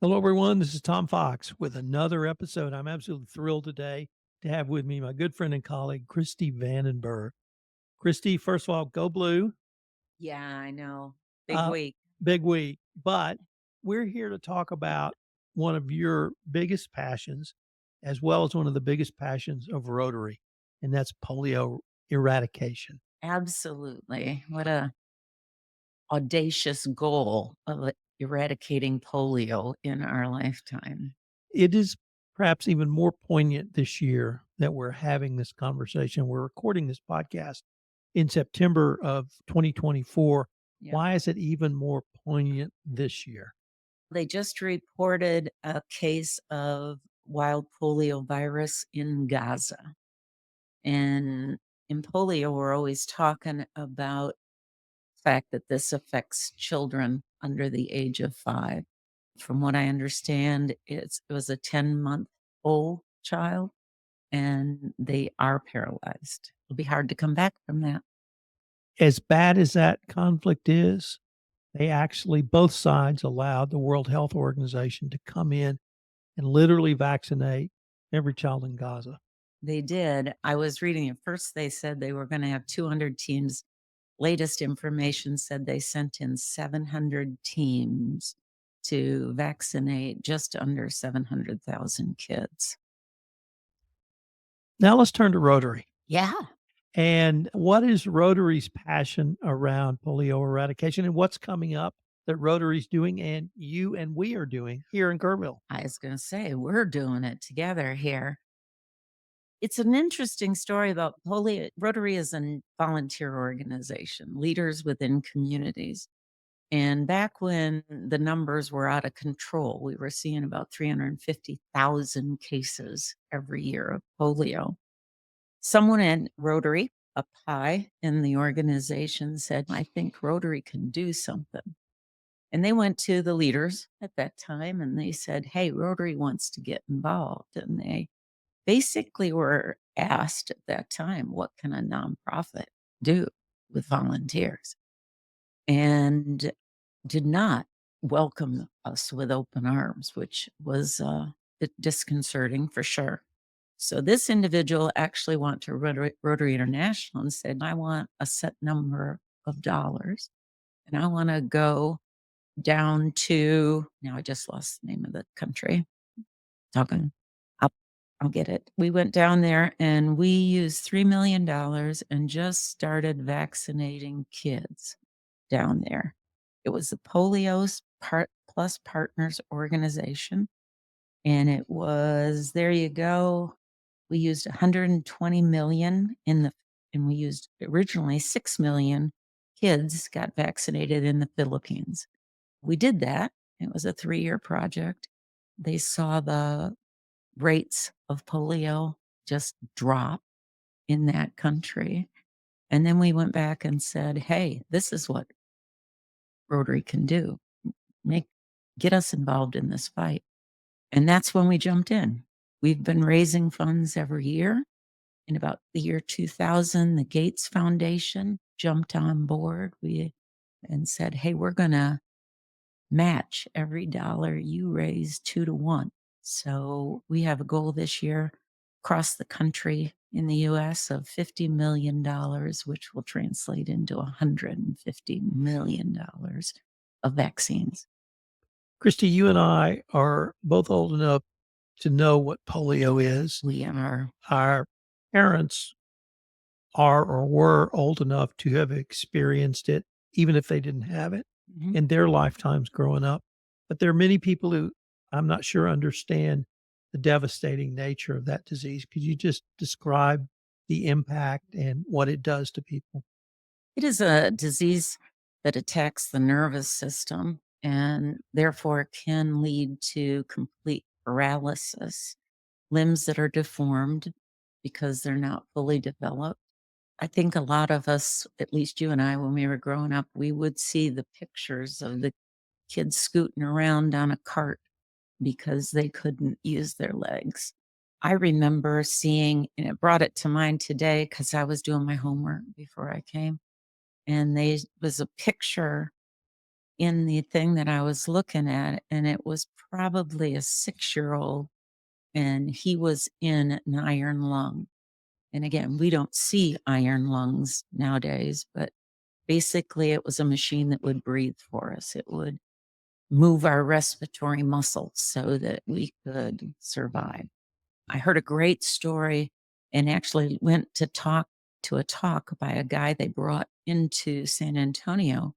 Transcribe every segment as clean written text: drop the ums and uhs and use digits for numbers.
Hello, everyone. This is Tom Fox with another episode. I'm absolutely thrilled today to have with me my good friend and colleague, Kristy Vandenberg. Kristy, first of all, go blue. Yeah, I know. Big Uh, week. Big week. But we're here to talk about one of your biggest passions, as well as one of the biggest passions of Rotary, and that's polio eradication. Absolutely. What a audacious goal of eradicating polio in our lifetime. It is perhaps even more poignant this year that we're having this conversation. We're recording this podcast in September of 2024. Yeah. Why is it even more poignant this year? They just reported a case of wild polio virus in Gaza. And in polio, we're always talking about the fact that this affects children under the age of 5. From what I understand, it was a 10-month-old child and they are paralyzed. It'll be hard to come back from that. As bad as that conflict is, they actually, both sides allowed the World Health Organization to come in and literally vaccinate every child in Gaza. They did. I was reading at first, they said they were going to have 200 teams. Latest information said they sent in 700 teams to vaccinate just under 700,000 kids. Now let's turn to Rotary. Yeah. And what is Rotary's passion around polio eradication and what's coming up that Rotary's doing and you and we are doing here in Kerrville? I was going to say, we're doing it together here. It's an interesting story about polio. Rotary is a volunteer organization, leaders within communities. And back when the numbers were out of control, we were seeing about 350,000 cases every year of polio. Someone in Rotary, up high in the organization, said, I think Rotary can do something. And they went to the leaders at that time and they said, hey, Rotary wants to get involved. And they basically were asked at that time, what can a nonprofit do with volunteers? And did not welcome us with open arms, which was bit disconcerting for sure. So this individual actually went to Rotary International and said, I want a set number of dollars and I want to go down to, now I just lost the name of the country. Talking, I'll, I'll get it. We went down there and we used $3 million and just started vaccinating kids down there. It was the Polio's Part Plus Partners organization, and it was there you go. We used 120 million in the and we used originally 6 million kids got vaccinated in the Philippines. We did that. It was a 3-year project. They saw the rates of polio just drop in that country. And then we went back and said, "Hey, this is what Rotary can do. Make get us involved in this fight." And that's when we jumped in. We've been raising funds every year. In about the year 2000, the Gates Foundation jumped on board. We and said, "Hey, we're gonna match every dollar you raise 2 to 1." So we have a goal this year across the country in the US of $50 million, which will translate into $150 million of vaccines. Christy, you and I are both old enough to know what polio is. We are. Our parents are or were old enough to have experienced it, even if they didn't have it Mhm. in their lifetimes growing up. But there are many people who I'm not sure understand the devastating nature of that disease. Could you just describe the impact and what it does to people? It is a disease that attacks the nervous system and therefore can lead to complete paralysis, limbs that are deformed because they're not fully developed. I think a lot of us, at least you and I, when we were growing up, we would see the pictures of the kids scooting around on a cart because they couldn't use their legs. I remember seeing, and it brought it to mind today because I was doing my homework before I came, and they was a picture in the thing that I was looking at, and it was probably a 6-year-old, and he was in an iron lung. And again, we don't see iron lungs nowadays, but basically it was a machine that would breathe for us. It would move our respiratory muscles so that we could survive. I heard a great story and actually went to a talk by a guy they brought into San Antonio,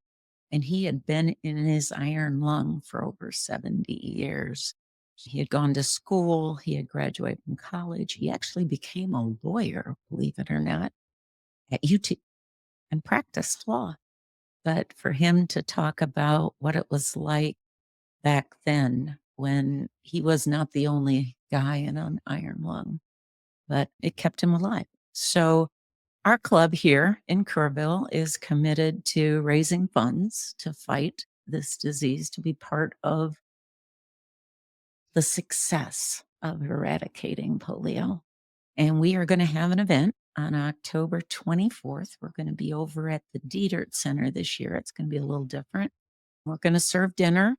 and he had been in his iron lung for over 70 years. He had gone to school, he had graduated from college. He actually became a lawyer, believe it or not, at UT and practiced law. But for him to talk about what it was like back then when he was not the only guy in an iron lung, but it kept him alive. So our club here in Kerrville is committed to raising funds to fight this disease, to be part of the success of eradicating polio. And we are going to have an event on October 24th. We're going to be over at the Dietrich Center this year. It's going to be a little different. We're going to serve dinner.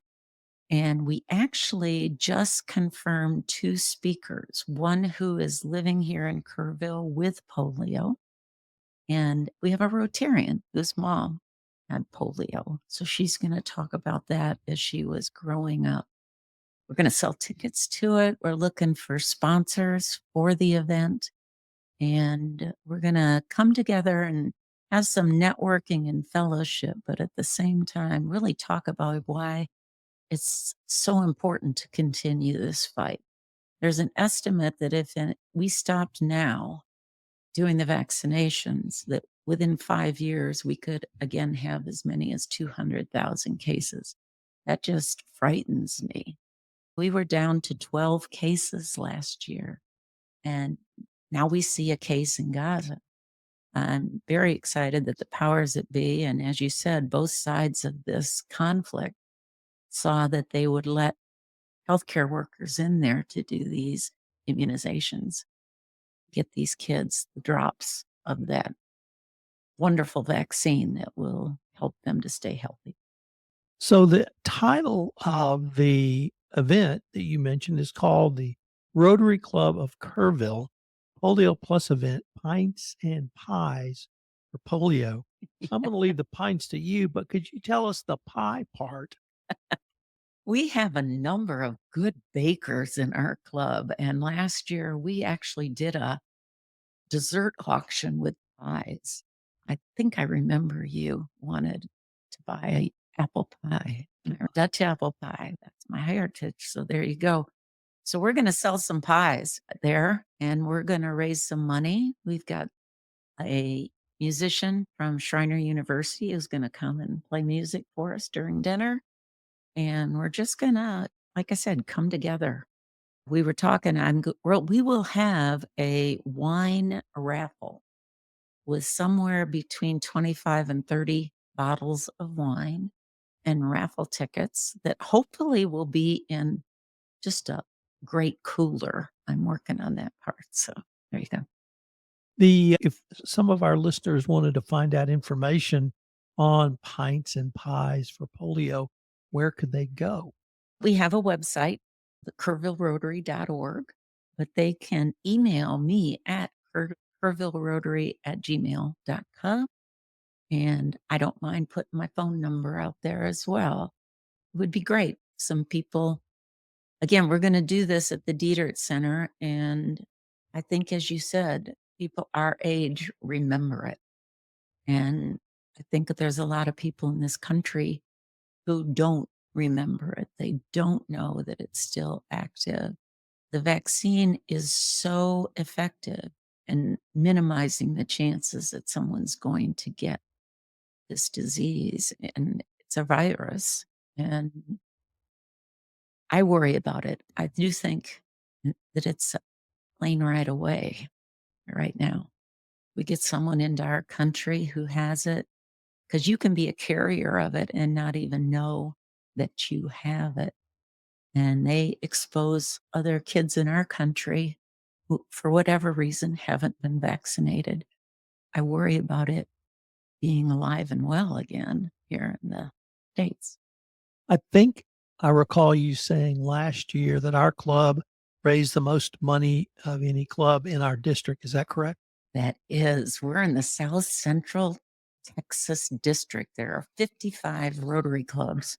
And we actually just confirmed 2 speakers, one who is living here in Kerrville with polio. And we have a Rotarian whose mom had polio. So she's going to talk about that as she was growing up. We're going to sell tickets to it. We're looking for sponsors for the event. And we're going to come together and have some networking and fellowship, but at the same time, really talk about why it's so important to continue this fight. There's an estimate that if we stopped now doing the vaccinations, that within 5 years, we could again have as many as 200,000 cases. That just frightens me. We were down to 12 cases last year, and now we see a case in Gaza. I'm very excited that the powers that be, and as you said, both sides of this conflict saw that they would let healthcare workers in there to do these immunizations, get these kids the drops of that wonderful vaccine that will help them to stay healthy. So the title of the event that you mentioned is called the Rotary Club of Kerrville Polio Plus Event, Pints and Pies for Polio. I'm going to leave the pints to you, but could you tell us the pie part? We have a number of good bakers in our club, and last year we actually did a dessert auction with pies. I think I remember you wanted to buy apple pie, Dutch apple pie. That's my heritage. So there you go. So we're going to sell some pies there, and we're going to raise some money. We've got a musician from Schreiner University who's going to come and play music for us during dinner. And we're just going to, like I said, come together. We were talking, we will have a wine raffle with somewhere between 25 and 30 bottles of wine and raffle tickets that hopefully will be in just a great cooler. I'm working on that part. So there you go. If some of our listeners wanted to find out information on pints and pies for polio, where could they go? We have a website, the kerrvillerotary.org, but they can email me at kerrvillerotary@gmail.com. And I don't mind putting my phone number out there as well. It would be great. Some people, again, we're going to do this at the Dietrich Center. And I think, as you said, people our age remember it. And I think that there's a lot of people in this country who don't remember it. They don't know that it's still active. The vaccine is so effective in minimizing the chances that someone's going to get this disease. And it's a virus. And I worry about it. I do think that it's a plane ride away right now. We get someone into our country who has it, because you can be a carrier of it and not even know that you have it. And they expose other kids in our country who, for whatever reason, haven't been vaccinated. I worry about it being alive and well again here in the States. I think I recall you saying last year that our club raised the most money of any club in our district. Is that correct? That is, we're in the South Central Texas district. There are 55 Rotary clubs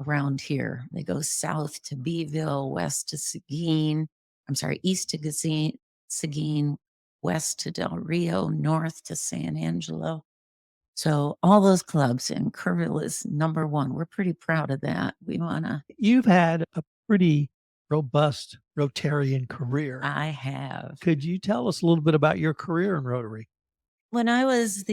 around here. They go south to Beeville, west to Seguin. I'm sorry, east to Seguin, west to Del Rio, north to San Angelo. So all those clubs, and Kerrville is number one. We're pretty proud of that. We want to. You've had a pretty robust Rotarian career. I have. Could you tell us a little bit about your career in Rotary? When I was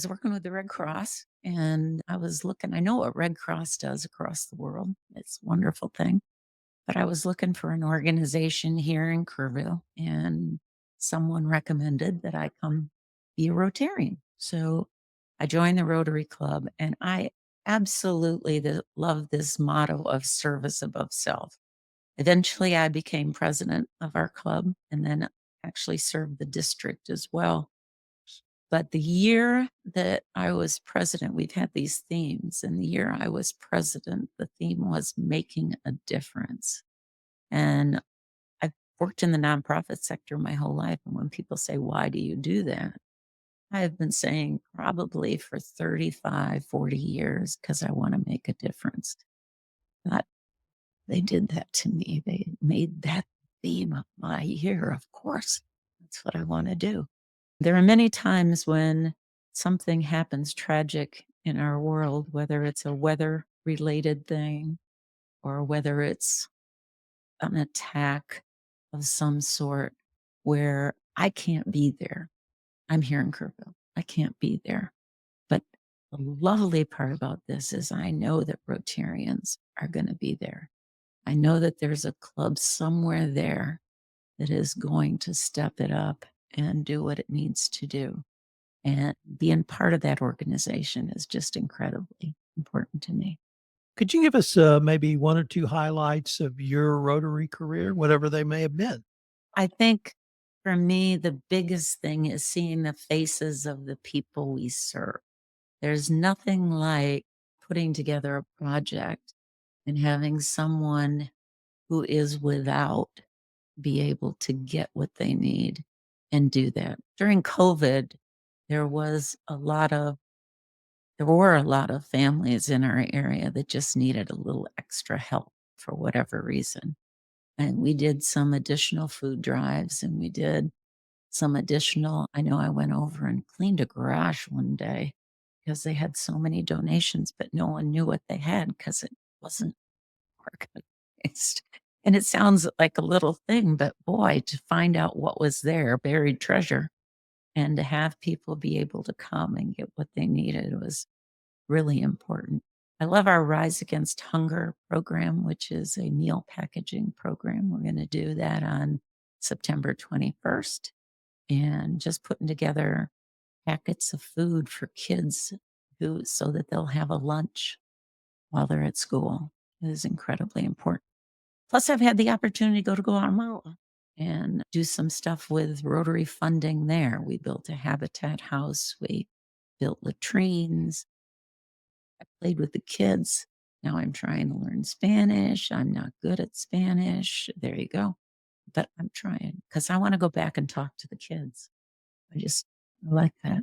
working with the Red Cross, and I was looking, I know what Red Cross does across the world. It's a wonderful thing. But I was looking for an organization here in Kerrville, and someone recommended that I come be a Rotarian. So I joined the Rotary Club, and I absolutely love this motto of service above self. Eventually, I became president of our club and then actually served the district as well. But the year that I was president, we've had these themes. And the year I was president, the theme was making a difference. And I've worked in the nonprofit sector my whole life. And when people say, why do you do that? I have been saying probably for 35, 40 years, because I want to make a difference. Not they did that to me. They made that theme of my year. Of course, that's what I want to do. There are many times when something happens tragic in our world, whether it's a weather related thing or whether it's an attack of some sort, where I can't be there. I'm here in Kerrville. I can't be there. But the lovely part about this is I know that Rotarians are going to be there. I know that there's a club somewhere there that is going to step it up and do what it needs to do. And being part of that organization is just incredibly important to me. Could you give us maybe one or two highlights of your Rotary career, whatever they may have been? I think for me, the biggest thing is seeing the faces of the people we serve. There's nothing like putting together a project and having someone who is without be able to get what they need and do that. During COVID, there was a lot of there were a lot of families in our area that just needed a little extra help for whatever reason. And we did some additional food drives, and we did some additional I know I went over and cleaned a garage one day because they had so many donations, but no one knew what they had because it wasn't organized. And it sounds like a little thing, but boy, to find out what was there, buried treasure, and to have people be able to come and get what they needed was really important. I love our Rise Against Hunger program, which is a meal packaging program. We're going to do that on September 21st, and just putting together packets of food for kids so that they'll have a lunch while they're at school. It is incredibly important. Plus, I've had the opportunity to go to Guatemala and do some stuff with Rotary funding there. We built a habitat house. We built latrines. I played with the kids. Now I'm trying to learn Spanish. I'm not good at Spanish. There you go. But I'm trying because I want to go back and talk to the kids. I like that.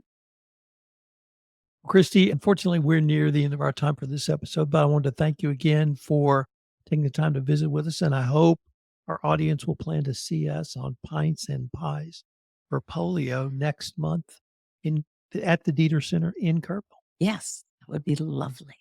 Kristy, unfortunately, we're near the end of our time for this episode, but I wanted to thank you again for taking the time to visit with us. And I hope our audience will plan to see us on Pints and Pies for Polio next month at the Dietrich Center in Kerrville. Yes, that would be lovely.